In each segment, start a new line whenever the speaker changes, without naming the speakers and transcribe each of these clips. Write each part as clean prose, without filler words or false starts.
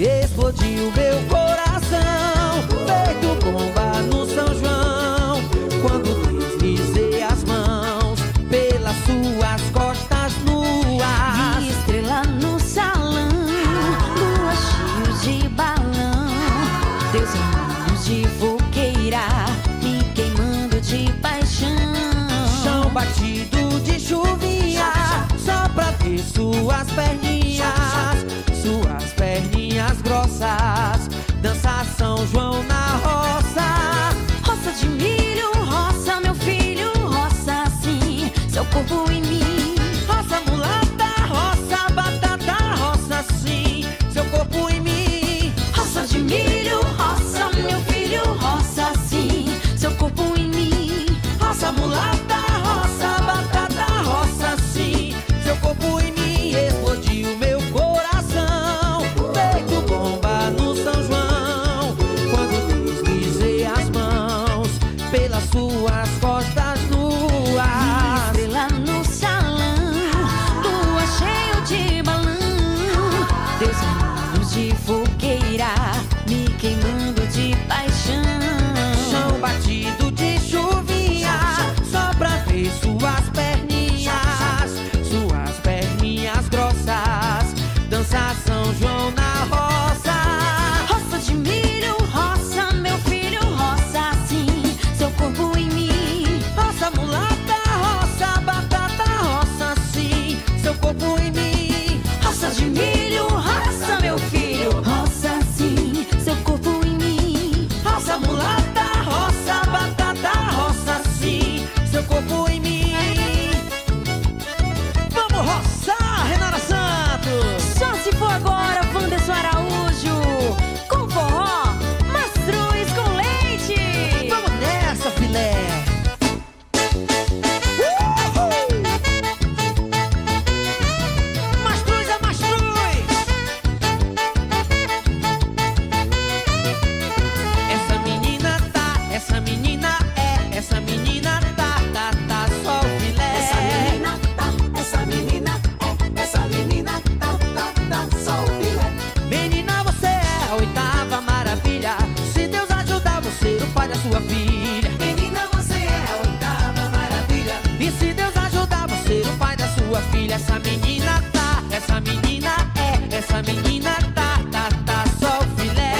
explodiu meu coração, feito bomba no São João, quando deslizei as mãos pelas suas costas nuas.
Vi estrela no salão, lua cheio de balão, teus olhos de fogueira me queimando de paixão.
Chão batido de chuvinha, só pra ver suas perninhas grossas, dançar São João na roça.
Roça de milho, roça meu filho, roça assim seu corpo em mim.
Roça mulata, roça batata, roça assim seu corpo em mim.
Roça de milho, roça meu filho, roça assim seu corpo em mim.
Roça mulata, roça batata, roça assim seu corpo em mim. Explodiu meu coração, feito bomba no São João, quando deslizei as mãos pelas suas costas nuas.
Vi estrela no salão, lua cheio de balão, teus olhos de fogueira me queimando de paixão.
Chão batido de chuvinha, só pra ver suas perninhas grossas, dançar São João na roça.
Roça de milho, roça meu filho, roça assim seu corpo em mim.
Roça mulata, roça batata, roça assim seu corpo em mim.
Roça de milho, roça meu filho, roça assim seu corpo em mim.
Roça mulata, roça batata, roça assim seu corpo em mim. Vamos roçar, Renata Santos!
Só se for agora, Wanderson Araújo, com forró, mastruz com leite.
Vamos nessa, filé! Mastruz é mastruz! Essa menina tá, só o filé. Menina, você é a oitava maravilha. Se Deus ajudar, você o pai da sua filha.
Menina, você é a oitava maravilha.
E se Deus ajudar, você o pai da sua filha. Essa menina tá, só o filé.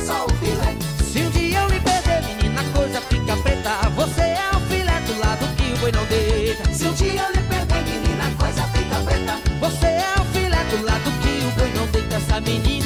Só o filé.
Se um dia eu lhe perder, menina, a coisa fica preta. Você é o filé do lado que o boi não deita.
Se um dia eu lhe perder, menina, a coisa fica preta.
Você é o filé do lado que o boi não deita. Essa menina